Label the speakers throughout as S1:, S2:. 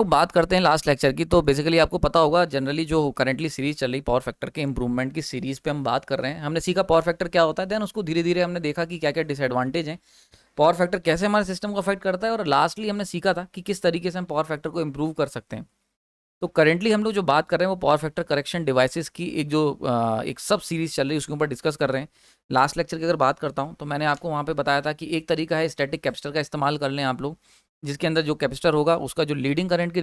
S1: तो बात करते हैं लास्ट लेक्चर की। तो बेसिकली आपको पता होगा जनरली जो करंटली सीरीज चल रही पावर फैक्टर के इंप्रूवमेंट की सीरीज पे हम बात कर रहे हैं। हमने सीखा पावर फैक्टर क्या होता है, देन उसको धीरे धीरे हमने देखा कि क्या क्या डिसएडवांटेज हैं, पावर फैक्टर कैसे हमारे सिस्टम को अफेक्ट करता है, और लास्टली हमने सीखा था कि किस तरीके से हम पावर फैक्टर को इम्प्रूव कर सकते हैं। तो करेंटली हम लोग जो बात कर रहे हैं वो पावर फैक्टर करेक्शन डिवाइसेस की एक सब सीरीज चल रही है, उसके ऊपर डिस्कस कर रहे हैं। लास्ट लेक्चर की अगर बात करता हूँ तो मैंने आपको वहाँ पे बताया था कि एक तरीका है स्टैटिक कैपेसिटर का इस्तेमाल कर लें आप लोग, जिसके अंदर जो कैपेसिटर होगा उसका जो लीडिंग करंट की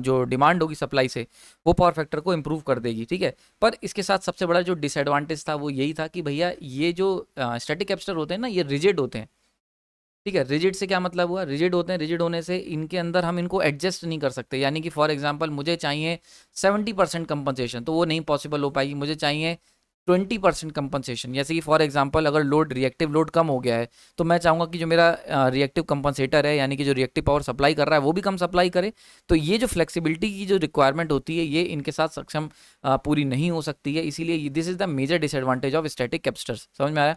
S1: जो डिमांड होगी सप्लाई से, वो पावर फैक्टर को इम्प्रूव कर देगी। ठीक है, पर इसके साथ सबसे बड़ा जो डिसएडवांटेज था वो यही था कि भैया ये जो स्टैटिक कैपेसिटर होते हैं ना, ये रिजिड होते हैं। ठीक है, रिजिड से क्या मतलब हुआ, रिजिड होते हैं, रिजिड होने से इनके अंदर हम इनको एडजस्ट नहीं कर सकते। यानी कि फॉर एग्जांपल मुझे चाहिए 70% कंपनसेशन, तो वो नहीं पॉसिबल हो पाएगी। मुझे चाहिए 20% कंपनसेशन, जैसे कि फॉर एग्जांपल अगर लोड रिएक्टिव लोड कम हो गया है तो मैं चाहूँगा कि जो मेरा रिएक्टिव कंपनसेटर है, यानी कि जो रिएक्टिव पावर सप्लाई कर रहा है वो भी कम सप्लाई करे। तो ये जो फ्लेक्सिबिलिटी की जो रिक्वायरमेंट होती है ये इनके साथ सक्षम पूरी नहीं हो सकती है। इसीलिए this is the major disadvantage of static capacitors. समझ में आया?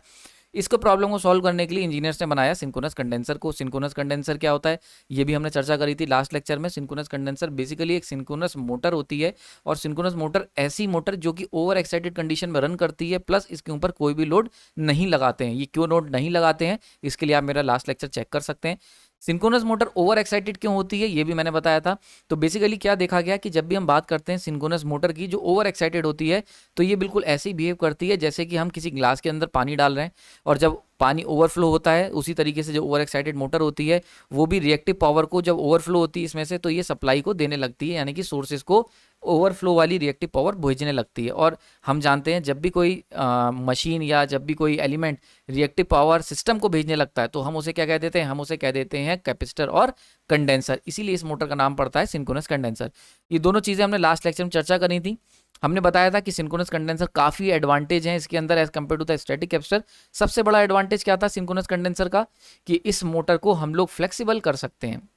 S1: इसको प्रॉब्लम को सॉल्व करने के लिए इंजीनियर्स ने बनाया सिंक्रोनस कंडेंसर को। सिंक्रोनस कंडेंसर क्या होता है ये भी हमने चर्चा करी थी लास्ट लेक्चर में। सिंक्रोनस कंडेंसर बेसिकली एक सिंक्रोनस मोटर होती है, और सिंक्रोनस मोटर ऐसी मोटर जो कि ओवर एक्साइटेड कंडीशन में रन करती है, प्लस इसके ऊपर कोई भी लोड नहीं लगाते हैं। ये क्यों लोड नहीं लगाते हैं इसके लिए आप मेरा लास्ट लेक्चर चेक कर सकते हैं। सिंक्रोनस मोटर ओवर एक्साइटेड क्यों होती है ये भी मैंने बताया था। तो बेसिकली क्या देखा गया कि जब भी हम बात करते हैं सिंक्रोनस मोटर की जो ओवर एक्साइटेड होती है, तो ये बिल्कुल ऐसे ही बिहेव करती है जैसे कि हम किसी ग्लास के अंदर पानी डाल रहे हैं, और जब पानी ओवरफ्लो होता है उसी तरीके से जो ओवर एक्साइटेड मोटर होती है वो भी रिएक्टिव पावर को जब ओवरफ्लो होती है इसमें से, तो ये सप्लाई को देने लगती है, यानी कि सोर्सेज को ओवरफ्लो वाली रिएक्टिव पावर भेजने लगती है। और हम जानते हैं जब भी कोई मशीन या जब भी कोई एलिमेंट रिएक्टिव पावर सिस्टम को भेजने लगता है तो हम उसे क्या कह देते हैं, हम उसे कह देते हैं कैपेसिटर और कंडेंसर। इसीलिए इस मोटर का नाम पड़ता है सिंक्रोनस कंडेंसर। ये दोनों चीज़ें हमने लास्ट लेक्चर में चर्चा करी थी। हमने बताया था कि सिंक्रोनस कंडेंसर काफ़ी एडवांटेज हैं इसके अंदर as compare to the static capacitor. सबसे बड़ा एडवांटेज क्या था सिंक्रोनस कंडेंसर का, कि इस मोटर को हम लोग फ्लेक्सिबल कर सकते हैं।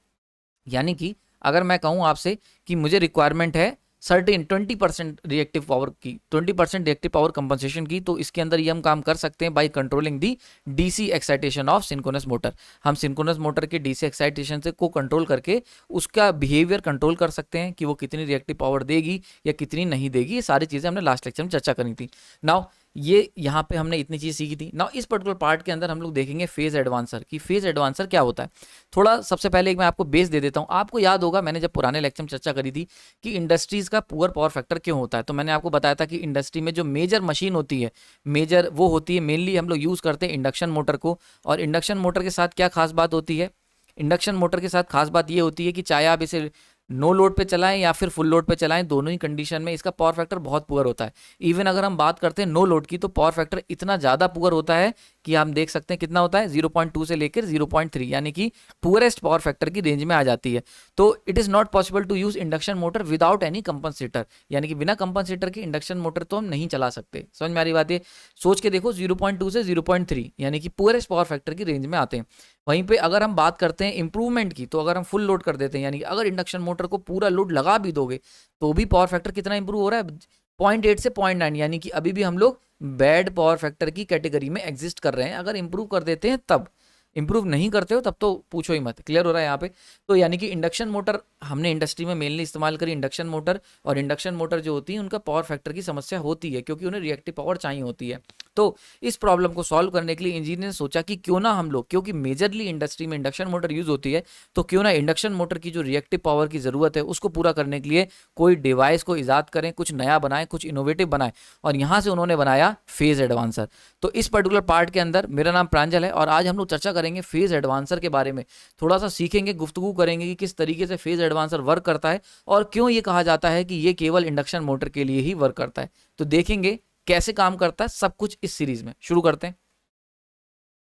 S1: यानी कि अगर मैं कहूँ आपसे कि मुझे रिक्वायरमेंट है सर्टेन 20% रिएक्टिव पावर की, 20% रिएक्टिव पावर कंपनसेशन की, तो इसके अंदर ये हम काम कर सकते हैं by controlling the DC excitation of synchronous motor. हम सिंक्रोनस मोटर के डीसी एक्साइटेशन से को कंट्रोल करके उसका बिहेवियर कंट्रोल कर सकते हैं कि वो कितनी रिएक्टिव पावर देगी या कितनी नहीं देगी। ये सारी चीज़ें हमने लास्ट लेक्चर में चर्चा करी थी। नाउ ये यहाँ पे हमने इतनी चीज़ सीखी थी। नाउ इस पर्टिकुलर पार्ट के अंदर हम लोग देखेंगे फेज एडवांसर की। फेज एडवांसर क्या होता है, थोड़ा सबसे पहले एक मैं आपको बेस दे देता हूँ। आपको याद होगा मैंने जब पुराने लेक्चर में चर्चा करी थी कि इंडस्ट्रीज़ का पुअर पावर फैक्टर क्यों होता है, तो मैंने आपको बताया था कि इंडस्ट्री में जो मेजर मशीन होती है, मेजर वो होती है, मेनली हम लोग यूज़ करते हैं इंडक्शन मोटर को। और इंडक्शन मोटर के साथ क्या खास बात होती है, इंडक्शन मोटर के साथ खास बात ये होती है कि चाहे आप इसे नो लोड पे चलाएं या फिर फुल लोड पे चलाएं, दोनों ही कंडीशन में इसका पावर फैक्टर बहुत पुअर होता है। इवन अगर हम बात करते हैं नो लोड की तो पावर फैक्टर इतना ज़्यादा पुअर होता है कि हम देख सकते हैं कितना होता है, 0.2 से लेकर 0.3, यानी कि पुअरेस्ट पावर फैक्टर की रेंज में आ जाती है। तो it is not possible to use induction motor without any compensator, यानी कि बिना कंपनसेटर के इंडक्शन मोटर तो हम नहीं चला सकते। समझ में आ रही बात है? सोच के देखो, 0.2 से 0.3 यानी कि पुअरेस्ट पावर फैक्टर की रेंज में आते हैं। वहीं पे अगर हम बात करते हैं इंप्रूवमेंट की, तो अगर हम फुल लोड कर देते हैं, यानी कि अगर इंडक्शन मोटर को पूरा लोड लगा भी दोगे तो भी पावर फैक्टर कितना इंप्रूव हो रहा है, 0.8 से 0.9, यानी कि अभी भी हम लोग बैड पावर फैक्टर की कैटेगरी में एग्जिस्ट कर रहे हैं। अगर इंप्रूव कर देते हैं तब, इंप्रूव नहीं करते हो तब तो पूछो ही मत। क्लियर हो रहा है यहाँ पे? तो यानी कि इंडक्शन मोटर हमने इंडस्ट्री में मेनली इस्तेमाल करी, इंडक्शन मोटर। और इंडक्शन मोटर जो होती है उनका पावर फैक्टर की समस्या होती है क्योंकि उन्हें रिएक्टिव पावर चाहिए होती है। तो इस प्रॉब्लम को सॉल्व करने के लिए इंजीनियर ने सोचा कि क्यों ना हम लोग, क्योंकि मेजरली इंडस्ट्री में इंडक्शन मोटर यूज होती है, तो क्यों ना इंडक्शन मोटर की जो रिएक्टिव पावर की ज़रूरत है उसको पूरा करने के लिए कोई डिवाइस को ईजाद करें, कुछ नया बनाएं, कुछ इनोवेटिव बनाएं। और यहाँ से उन्होंने बनाया फेज एडवांसर। तो इस पर्टिकुलर पार्ट के अंदर मेरा नाम प्रांजल है और आज हम लोग चर्चा करेंगे फेज एडवांसर के बारे में। थोड़ा सा सीखेंगे, गुफ्तगू करेंगे कि किस तरीके से फेज एडवांसर वर्क करता है और क्यों ये कहा जाता है कि ये केवल इंडक्शन मोटर के लिए ही वर्क करता है। तो देखेंगे कैसे काम करता है सब कुछ इस सीरीज में। शुरू करते हैं।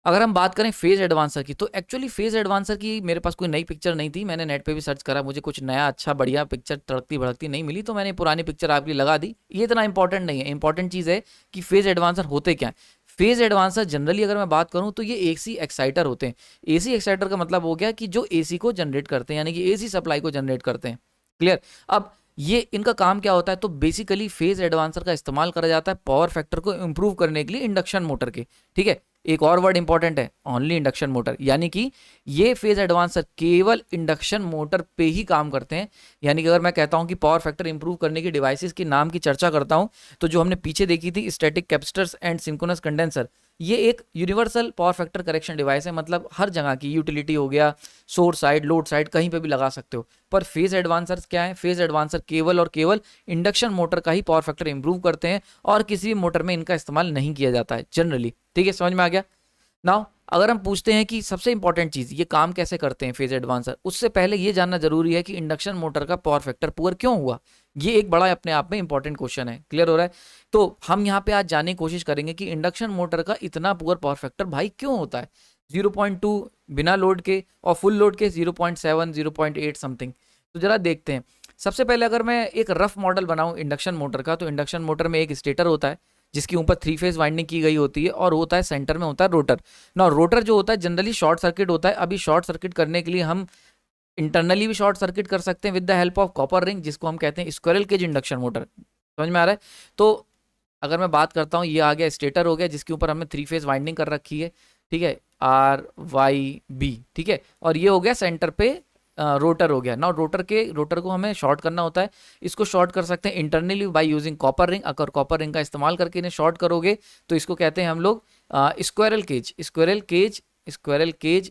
S1: अगर हम बात करें फेज एडवांसर की, तो एक्चुअली फेज एडवांसर की मेरे पास कोई नई पिक्चर नहीं थी। मैंने नेट पे भी सर्च करा, मुझे कुछ नया अच्छा बढ़िया पिक्चर तड़कती भड़कती नहीं मिली, तो मैंने पुरानी पिक्चर आपके लिए लगा दी। ये इतना इंपॉर्टेंट नहीं है। इंपॉर्टेंट चीज़ है कि फेज एडवांसर होते क्या है। फेज एडवांसर जनरली अगर मैं बात करूं तो ये एसी एक्साइटर होते हैं। एसी एक्साइटर का मतलब हो गया कि जो एसी को जनरेट करते हैं, यानी कि एसी सप्लाई को जनरेट करते हैं। क्लियर? अब ये इनका काम क्या होता है, तो बेसिकली फेज एडवांसर का इस्तेमाल करा जाता है पावर फैक्टर को इंप्रूव करने के लिए इंडक्शन मोटर के। ठीक है, एक और वर्ड इंपॉर्टेंट है, ओनली इंडक्शन मोटर, यानी कि ये फेज एडवांसर केवल इंडक्शन मोटर पे ही काम करते हैं। यानी कि अगर मैं कहता हूं कि पावर फैक्टर इंप्रूव करने की डिवाइसेस के नाम की चर्चा करता हूं, तो जो हमने पीछे देखी थी static capacitors and synchronous condenser, ये एक universal power factor correction device है, मतलब हर जगह की, यूटिलिटी हो गया, सोर्स साइड, लोड साइड, कहीं पे भी लगा सकते हो। पर फेज एडवांसर्स क्या है? फेज एडवांसर केवल और केवल इंडक्शन मोटर का ही पावर फैक्टर इंप्रूव करते हैं और किसी भी मोटर में इनका इस्तेमाल नहीं किया जाता है जनरली। ठीक है, समझ में आ गया? नाउ अगर हम पूछते हैं कि सबसे इंपॉर्टेंट चीज ये काम कैसे करते हैं फेज एडवांसर, उससे पहले ये जानना जरूरी है कि इंडक्शन मोटर का पावर फैक्टर पुअर क्यों हुआ। ये एक बड़ा अपने आप में इंपॉर्टेंट क्वेश्चन है। क्लियर हो रहा है? तो हम यहाँ पे आज जानने की कोशिश करेंगे कि इंडक्शन मोटर का इतना पुअर पावर फैक्टर भाई क्यों होता है। 0.2 बिना लोड के और फुल लोड के 0.7 0.8 समथिंग। तो जरा देखते हैं। सबसे पहले अगर मैं एक रफ मॉडल बनाऊं इंडक्शन मोटर का, तो इंडक्शन मोटर में एक स्टेटर होता है जिसके ऊपर 3 फेज वाइंडिंग की गई होती है, और होता है सेंटर में होता है रोटर। ना रोटर जो होता है जनरली शॉर्ट सर्किट होता है। अभी शॉर्ट सर्किट करने के लिए हम इंटरनली भी शॉर्ट सर्किट कर सकते हैं with the help of copper ring, जिसको हम कहते हैं स्क्विरल केज इंडक्शन मोटर। समझ में आ रहा है? तो अगर मैं बात करता हूँ, ये आ गया स्टेटर हो गया जिसके ऊपर हमने 3 फेज वाइंडिंग कर रखी है। ठीक है, RYB। ठीक है, और ये हो गया सेंटर पे रोटर हो गया ना। रोटर को हमें शॉर्ट करना होता है। इसको शॉर्ट कर सकते हैं internally by using copper ring. अगर कॉपर रिंग का इस्तेमाल करके इन्हें शॉर्ट करोगे तो इसको कहते हैं हम लोग squirrel cage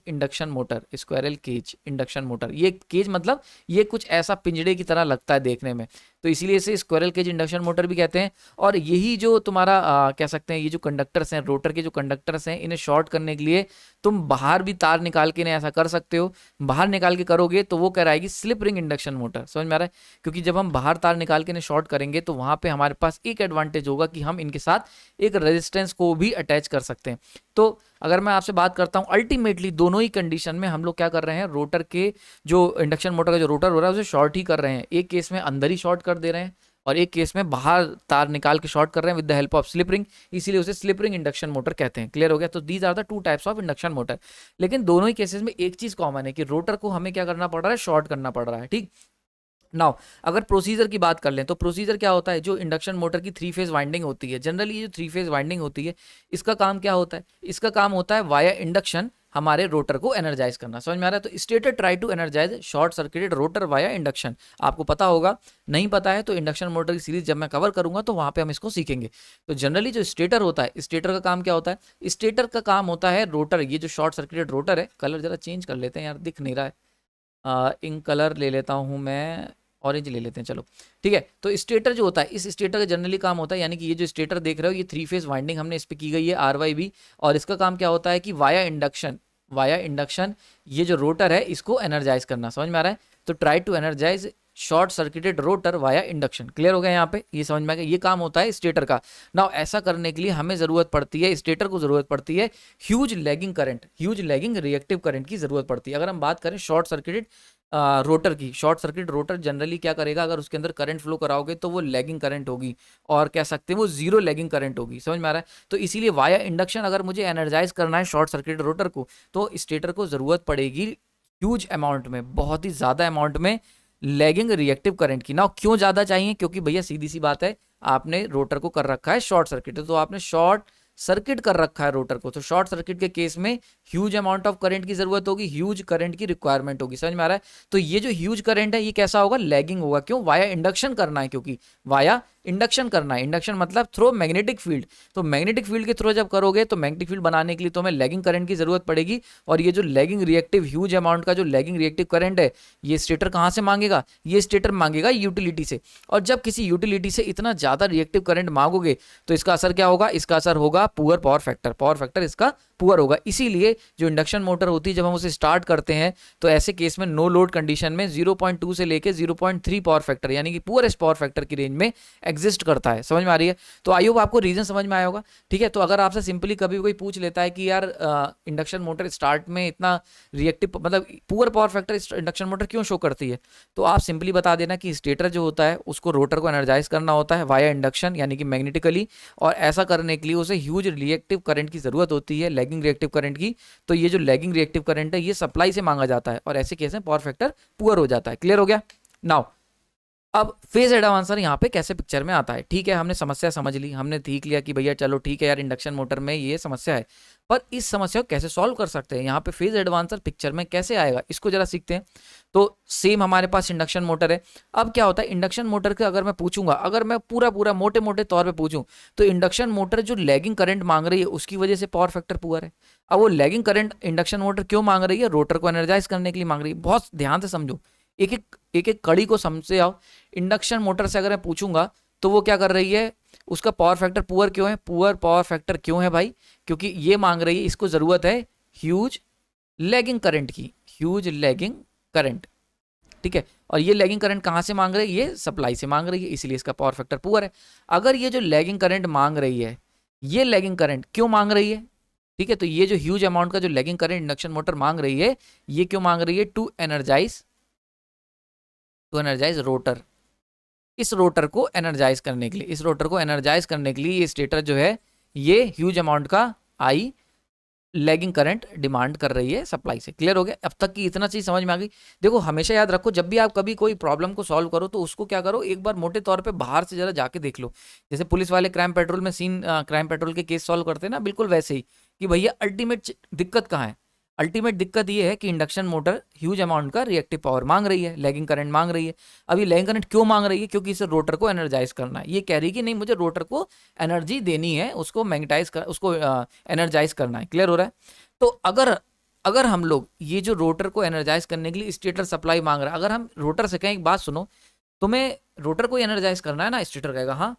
S1: induction motor. Squirrel cage induction motor, ये केज मतलब ये कुछ ऐसा पिंजड़े की तरह लगता है देखने में, तो इसीलिए इसे स्क्विरल केज इंडक्शन मोटर भी कहते हैं। और यही जो तुम्हारा कह सकते हैं, ये जो कंडक्टर्स हैं, रोटर के जो कंडक्टर्स हैं, इन्हें शॉर्ट करने के लिए तुम बाहर भी तार निकाल के इन्हें ऐसा कर सकते हो। बाहर निकाल के करोगे तो वो कहलाएगी स्लिप रिंग इंडक्शन मोटर। समझ में आ रहा है? क्योंकि जब हम बाहर तार निकाल के इन्हें शॉर्ट करेंगे तो वहां पे हमारे पास एक एडवांटेज होगा कि हम इनके साथ एक रेजिस्टेंस को भी अटैच कर सकते हैं। तो अगर मैं आपसे बात करता हूं, अल्टीमेटली दोनों ही कंडीशन में हम लोग क्या कर रहे हैं, रोटर के जो इंडक्शन मोटर का जो रोटर हो रहा है उसे शॉर्ट ही कर रहे हैं। एक केस में अंदर ही शॉर्ट कर दे रहे हैं और एक केस में बाहर तार निकाल के शॉर्ट कर रहे हैं with the help of slip ring, इसीलिए उसे स्लिप रिंग इंडक्शन मोटर कहते हैं। क्लियर हो गया? तो these are the 2 types of induction motor. लेकिन दोनों ही केसेस में एक चीज कॉमन है कि रोटर को हमें क्या करना पड़ रहा है, शॉर्ट करना पड़ रहा है। ठीक, नाउ अगर प्रोसीजर की बात कर लें तो प्रोसीजर क्या होता है, जो इंडक्शन मोटर की 3 फेज वाइंडिंग होती है, जनरली ये जो 3 फेज वाइंडिंग होती है, इसका काम क्या होता है? इसका काम होता है वाया इंडक्शन हमारे रोटर को एनर्जाइज करना। समझ में आ रहा है? तो stator try to energise short circuited rotor via induction. आपको पता होगा, नहीं पता है तो इंडक्शन मोटर की सीरीज जब मैं कवर करूंगा तो वहां पे हम इसको सीखेंगे। तो जनरली जो स्टेटर होता है, स्टेटर का काम क्या होता है? स्टेटर का काम होता है रोटर, ये जो शॉर्ट सर्किटेड रोटर है, कलर जरा चेंज कर लेते हैं यार, दिख नहीं रहा है। इंक कलर ले लेता हूँ मैं, ऑरेंज ले लेते हैं, चलो ठीक है। तो स्टेटर जो होता है, इस स्टेटर का जनरली काम होता है, यानी कि ये जो स्टेटर देख रहे हो, ये 3 फेज वाइंडिंग हमने इस पे की गई है RYB, और इसका काम क्या होता है कि वाया इंडक्शन ये जो रोटर है इसको एनर्जाइज करना। समझ में आ रहा है? तो try to energise short circuited rotor via induction. Clear हो गया यहाँ पे? ये समझ में आ गया, ये काम होता है स्टेटर का। नाउ ऐसा करने के लिए हमें जरूरत पड़ती है, स्टेटर को जरूरत पड़ती है huge lagging current, huge lagging reactive current की जरूरत पड़ती है। अगर हम बात करें शॉर्ट सर्किटेड रोटर की, शॉर्ट सर्किट रोटर जनरली क्या करेगा, अगर उसके अंदर करंट फ्लो कराओगे तो वो लैगिंग करंट होगी, और कह सकते हैं वो जीरो लैगिंग करंट होगी। समझ में आ रहा है? तो इसीलिए वाया इंडक्शन अगर मुझे एनर्जाइज करना है शॉर्ट सर्किट रोटर को, तो स्टेटर को जरूरत पड़ेगी ह्यूज अमाउंट में, बहुत ही ज्यादा अमाउंट में लैगिंग रिएक्टिव करंट की। ना क्यों ज्यादा चाहिए? क्योंकि भैया सीधी सी बात है, आपने रोटर को कर रखा है शॉर्ट सर्किट, तो आपने शॉर्ट सर्किट कर रखा है रोटर को, तो शॉर्ट सर्किट के केस में ह्यूज अमाउंट ऑफ करंट की जरूरत होगी, ह्यूज करंट की रिक्वायरमेंट होगी। समझ में आ रहा है? तो ये जो ह्यूज करंट है ये कैसा होगा? लैगिंग होगा। क्यों? वाया इंडक्शन करना है, क्योंकि वाया इंडक्शन करना है। इंडक्शन मतलब थ्रो मैग्नेटिक फील्ड, तो मैग्नेटिक फील्ड के थ्रो जब करोगे तो मैग्नेटिक फील्ड बनाने के लिए तो हमें लैगिंग करंट की जरूरत पड़ेगी, और ये जो लैगिंग रिएक्टिव ह्यूज अमाउंट का जो लैगिंग रिएक्टिव करंट है, ये स्टेटर कहाँ से मांगेगा? ये स्टेटर मांगेगा यूटिलिटी से। और जब किसी यूटिलिटी से इतना ज्यादा रिएक्टिव करंट मांगोगे तो इसका असर क्या होगा? इसका असर होगा पुअर पावर फैक्टर इसका पुअर होगा। इसीलिए जो इंडक्शन मोटर होती है, जब हम उसे स्टार्ट करते हैं तो ऐसे केस में नो लोड कंडीशन में 0.2 से लेके 0.3 पावर फैक्टर, यानी कि पुअरेस्ट पावर फैक्टर की रेंज में एग्जिस्ट करता है। समझ में आ रही है? तो आई होप आपको रीजन समझ में आया होगा। ठीक है, तो अगर आपसे सिंपली कभी कोई पूछ लेता है कि यार इंडक्शन मोटर स्टार्ट में इतना रिएक्टिव मतलब poor power factor induction motor क्यों शो करती है, तो आप सिंपली बता देना कि स्टेटर जो होता है उसको रोटर को एनर्जाइज करना होता है वाया इंडक्शन, यानी कि मैग्नेटिकली, और ऐसा करने के लिए उसे ह्यूज रिएक्टिव करंट की जरूरत होती है, लैगिंग रिएक्टिव करंट की। तो ये जो लैगिंग रिएक्टिव करंट है ये सप्लाई से मांगा जाता है, और ऐसे केस में पावर फैक्टर पुअर हो जाता है। क्लियर हो गया? नाउ अब फेज एडवांसर यहाँ पे कैसे पिक्चर में आता है, ठीक है हमने समस्या समझ ली, हमने ठीक लिया कि भैया चलो ठीक है यार इंडक्शन मोटर में ये समस्या है, पर इस समस्या को कैसे सॉल्व कर सकते हैं, यहाँ पे फेज एडवांसर पिक्चर में कैसे आएगा, इसको जरा सीखते हैं। तो सेम हमारे पास इंडक्शन मोटर है। अब क्या होता है इंडक्शन मोटर के अगर मैं पूछूंगा, अगर मैं पूरा पूरा मोटे मोटे तौर पे पूछूं, तो इंडक्शन मोटर जो लैगिंग करंट मांग रही है उसकी वजह से पावर फैक्टर पुअर है। अब वो लैगिंग करंट इंडक्शन मोटर क्यों मांग रही है, रोटर को एनर्जाइज करने के लिए मांग रही है। बहुत ध्यान से समझो, एक एक कड़ी को समझते आओ। इंडक्शन मोटर से अगर मैं पूछूंगा तो वो क्या कर रही है, उसका पावर फैक्टर पुअर क्यों है, पुअर पावर फैक्टर क्यों है भाई, क्योंकि ये मांग रही है, इसको जरूरत है ह्यूज लैगिंग करंट की, ह्यूज लैगिंग करंट, ठीक है। और ये लैगिंग करंट कहाँ से मांग रही है, ये सप्लाई से मांग रही है, इसलिए इसका पावर फैक्टर पुअर है। अगर ये जो लैगिंग करंट मांग रही है, ये लैगिंग करंट क्यों मांग रही है, ठीक है, तो ये जो ह्यूज अमाउंट का जो लैगिंग करंट इंडक्शन मोटर मांग रही है, ये क्यों मांग रही है, टू एनर्जाइज रोटर। इस रोटर को एनर्जाइज करने के लिए, इस रोटर को एनर्जाइज करने के लिए ये स्टेटर जो है ये ह्यूज अमाउंट का आई लैगिंग करंट डिमांड कर रही है सप्लाई से। क्लियर हो गया, अब तक की इतना चीज समझ में आ गई। देखो हमेशा याद रखो, जब भी आप कभी कोई प्रॉब्लम को सॉल्व करो तो उसको क्या करो, एक बार मोटे तौर पे बाहर से जरा जाके देख लो। जैसे पुलिस वाले क्राइम पेट्रोल में क्राइम पेट्रोल के केस सॉल्व करते हैं ना, बिल्कुल वैसे ही कि भैया अल्टीमेट दिक्कत कहाँ है। अल्टीमेट दिक्कत ये है कि इंडक्शन मोटर ह्यूज अमाउंट का रिएक्टिव पावर मांग रही है, लैगिंग करंट मांग रही है। अब ये लैगिंग करंट क्यों मांग रही है, क्योंकि इसे रोटर को एनर्जाइज करना है। ये कह रही है कि नहीं मुझे रोटर को एनर्जी देनी है, उसको मैग्नेटाइज कर, उसको एनर्जाइज करना है। क्लियर हो रहा है। तो अगर अगर हम लोग ये जो रोटर को एनर्जाइज करने के लिए स्टेटर सप्लाई मांग रहा है, अगर हम रोटर से कहें एक बात सुनो, तुम्हें रोटर को एनर्जाइज करना है ना, स्टेटर कहेगा हाँ,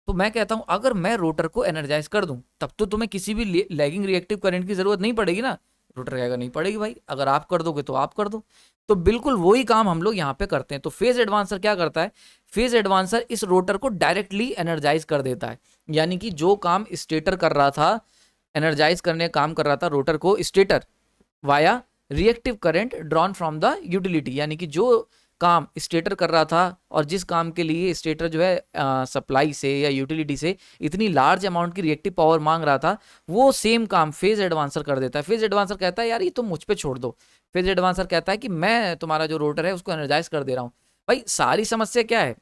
S1: तो मैं कहता हूं अगर मैं रोटर को एनर्जाइज कर दूं तब तो तुम्हें किसी भी लैगिंग रिएक्टिव करंट की जरूरत नहीं पड़ेगी ना। रोटर कहेगा नहीं पड़ेगी भाई, अगर आप कर दोगे तो आप कर दो। तो बिल्कुल वही काम हम लोग यहाँ पे करते हैं। तो फेज एडवांसर क्या करता है, फेज एडवांसर इस रोटर को डायरेक्टली एनर्जाइज कर देता है। यानी कि जो काम स्टेटर कर रहा था, एनर्जाइज करने का काम कर रहा था रोटर को stator, via reactive current drawn from the utility, यानी कि जो काम स्टेटर कर रहा था और जिस काम के लिए स्टेटर जो है सप्लाई से या यूटिलिटी से इतनी लार्ज अमाउंट की रिएक्टिव पावर मांग रहा था, वो सेम काम फेज एडवांसर कर देता है। फेज एडवांसर कहता है यार ये तुम मुझ पे छोड़ दो। फेज एडवांसर कहता है कि मैं तुम्हारा जो रोटर है उसको एनर्जाइज कर दे रहा हूँ। भाई सारी समस्या क्या है,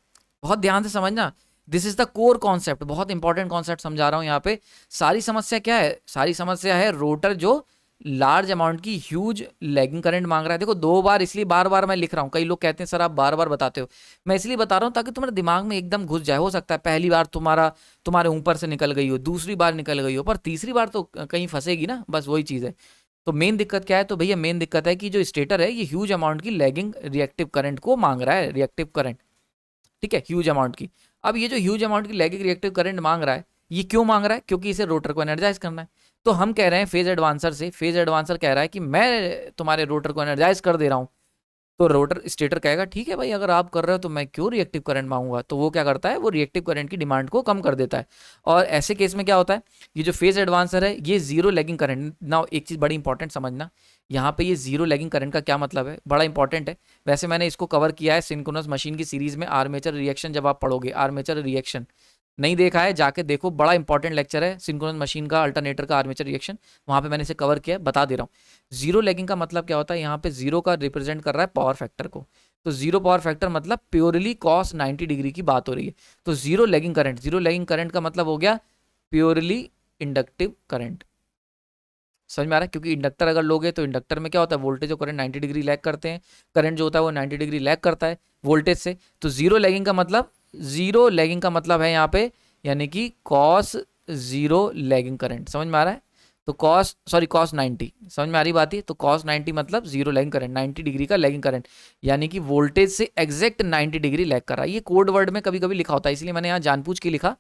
S1: बहुत ध्यान से समझना, this is the core concept, बहुत इंपॉर्टेंट कॉन्सेप्ट समझा रहा हूँ यहाँ पे। सारी समस्या क्या है, सारी समस्या है रोटर जो लार्ज अमाउंट की ह्यूज लैगिंग करंट मांग रहा है। देखो दो बार इसलिए बार बार मैं लिख रहा हूँ, कई लोग कहते हैं सर आप बार बार बताते हो, मैं इसलिए बता रहा हूँ ताकि तुम्हारे दिमाग में एकदम घुस जाए। हो सकता है पहली बार तुम्हारे ऊपर से निकल गई हो, दूसरी बार निकल गई हो, पर तीसरी बार तो कहीं फंसेगी ना, बस वही चीज़ है। तो मेन दिक्कत क्या है, तो भैया मेन दिक्कत है कि जो स्टेटर है ये ह्यूज अमाउंट की लैगिंग रिएक्टिव करंट को मांग रहा है, रिएक्टिव करंट, ठीक है, ह्यूज अमाउंट की। अब ये जो ह्यूज अमाउंट की लैगिंग रिएक्टिव करंट मांग रहा है, ये क्यों मांग रहा है, क्योंकि इसे रोटर को एनर्जाइज करना है। तो हम कह रहे हैं फेज एडवांसर से, फेज एडवांसर कह रहा है कि मैं तुम्हारे रोटर को एनर्जाइज कर दे रहा हूँ। तो रोटर स्टेटर कहेगा ठीक है भाई अगर आप कर रहे हो तो मैं क्यों रिएक्टिव करंट मांगूंगा। तो वो क्या करता है, वो रिएक्टिव करंट की डिमांड को कम कर देता है। और ऐसे केस में क्या होता है, ये जो फेज एडवांसर है ये जीरो लैगिंग करंट। नाउ एक चीज़ बड़ी इंपॉर्टेंट समझना, यहाँ पे ये जीरो लैगिंग करंट का क्या मतलब है, बड़ा इंपॉर्टेंट है। वैसे मैंने इसको कवर किया है सिंक्रोनस मशीन की सीरीज में, आर्मेचर रिएक्शन, जब आप पढ़ोगे आर्मेचर रिएक्शन, नहीं देखा है जाके देखो, बड़ा इंपॉर्टेंट लेक्चर है सिंक्रोनस मशीन का, अल्टरनेटर का आर्मेचर रिएक्शन, वहाँ पे मैंने इसे कवर किया है, बता दे रहा हूँ। जीरो लैगिंग का मतलब क्या होता है, यहाँ पे जीरो का रिप्रेजेंट कर रहा है पावर फैक्टर को। तो जीरो पावर फैक्टर मतलब प्योरली कॉस 90 डिग्री की बात हो रही है। तो zero lagging current, zero lagging current का मतलब हो गया प्योरली इंडक्टिव करंट। समझ में आ रहा है, क्योंकि इंडक्टर अगर लोगे तो इंडक्टर में क्या होता है, वोल्टेज और करंट 90 डिग्री लैग करते हैं, करंट जो होता है वो 90 डिग्री लैग करता है वोल्टेज से। तो जीरो लैगिंग का मतलब, जीरो लैगिंग का मतलब है यहाँ पे यानी कि कॉस जीरो लैगिंग करंट। समझ में आ रहा है, तो कॉस 90, समझ में आ रही बात है। तो कॉस 90 मतलब जीरो लैगिंग करंट, 90 डिग्री का लैगिंग करंट, यानी कि वोल्टेज से एग्जैक्ट 90 डिग्री लैग कर रहा है। ये कोड वर्ड में कभी कभी लिखा होता है, इसलिए मैंने यहाँ जानबूझ के लिखा,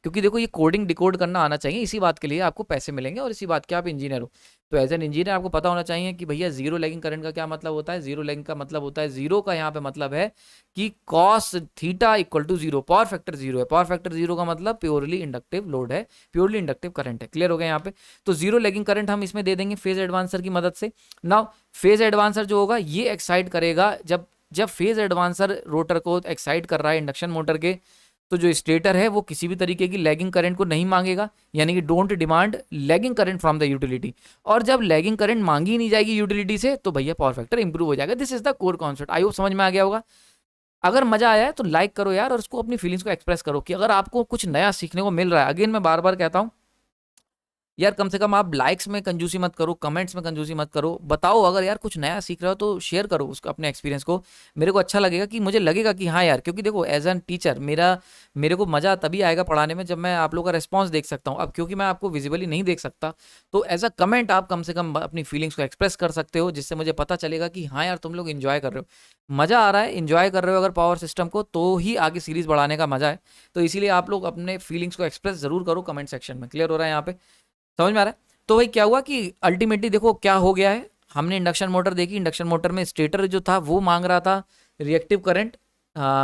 S1: क्योंकि देखो ये कोडिंग डिकोड करना आना चाहिए, इसी बात के लिए आपको पैसे मिलेंगे और इसी बात के आप इंजीनियर हो। तो एज एन इंजीनियर आपको पता होना चाहिए कि भैया जीरो लैगिंग करंट का क्या मतलब होता है। जीरो लैगिंग का मतलब होता है, जीरो का यहाँ पे मतलब है कि cos theta equal to zero, power factor zero है। पावर फैक्टर जीरो का मतलब प्योरली इंडक्टिव लोड है, प्योरली इंडक्टिव करंट है। क्लियर हो गया यहाँ पे। तो जीरो लैगिंग करंट हम इसमें दे देंगे फेज एडवांसर की मदद से। नाउ फेज एडवांसर जो होगा ये एक्साइट करेगा, जब फेज एडवांसर रोटर को एक्साइट कर रहा है इंडक्शन मोटर के, तो जो स्टेटर है वो किसी भी तरीके की लैगिंग करंट को नहीं मांगेगा, यानी कि don't demand lagging current from the utility. और जब लैगिंग करंट मांगी नहीं जाएगी यूटिलिटी से तो भैया पावर फैक्टर इंप्रूव हो जाएगा। This is the core concept. I hope समझ में आ गया होगा। अगर मजा आया है तो लाइक करो यार, और उसको अपनी फीलिंग्स को एक्सप्रेस करो कि अगर आपको कुछ नया सीखने को मिल रहा है। अगेन मैं बार बार कहता हूँ यार, कम से कम आप लाइक्स में कंजूसी मत करो, कमेंट्स में कंजूसी मत करो, बताओ अगर यार कुछ नया सीख रहे हो तो शेयर करो उसको, अपने एक्सपीरियंस को। मेरे को अच्छा लगेगा, कि मुझे लगेगा कि हाँ यार, क्योंकि देखो एज एन टीचर मेरे को मजा तभी आएगा पढ़ाने में जब मैं आप लोगों का रिस्पॉन्स देख सकता हूँ। अब क्योंकि मैं आपको विजिबली नहीं देख सकता, तो एज अ कमेंट आप कम से कम अपनी फीलिंग्स को एक्सप्रेस कर सकते हो, जिससे मुझे पता चलेगा कि हाँ यार तुम लोग इन्जॉय कर रहे हो, मजा आ रहा है, इन्जॉय कर रहे हो अगर पावर सिस्टम को, तो ही आगे सीरीज बढ़ाने का मजा है। तो इसीलिए आप लोग अपने फीलिंग्स को एक्सप्रेस जरूर करो कमेंट सेक्शन में। क्लियर हो रहा है यहाँ पे, समझ में आ रहा है? तो भाई क्या हुआ कि अल्टीमेटली देखो क्या हो गया है, हमने इंडक्शन मोटर देखी, इंडक्शन मोटर में स्टेटर जो था वो मांग रहा था रिएक्टिव करंट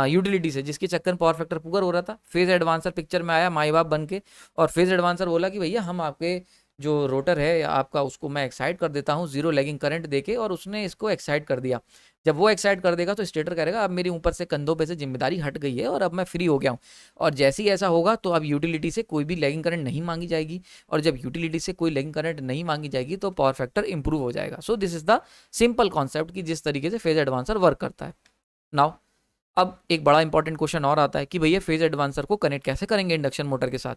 S1: यूटिलिटी से, जिसके चक्कर में पावर फैक्टर पुअर हो रहा था। फेज एडवांसर पिक्चर में आया माई बाप बन के, और फेज एडवांसर बोला कि भैया हम आपके जो रोटर है आपका, उसको मैं एक्साइट कर देता हूँ जीरो लैगिंग करंट देके, और उसने इसको एक्साइट कर दिया। जब वो एक्साइट कर देगा तो स्टेटर करेगा अब मेरी ऊपर से कंधों पे से जिम्मेदारी हट गई है और अब मैं फ्री हो गया हूँ। और जैसे ही ऐसा होगा तो अब यूटिलिटी से कोई भी लैगिंग करंट नहीं मांगी जाएगी, और जब यूटिलिटी से कोई लैगिंग करंट नहीं मांगी जाएगी तो पावर फैक्टर इंप्रूव हो जाएगा। सो this is the simple concept कि जिस तरीके से फेज एडवांसर वर्क करता है। नाउ अब एक बड़ा इंपॉर्टेंट क्वेश्चन और आता है कि भैया फेज एडवांसर को कनेक्ट कैसे करेंगे इंडक्शन मोटर के साथ।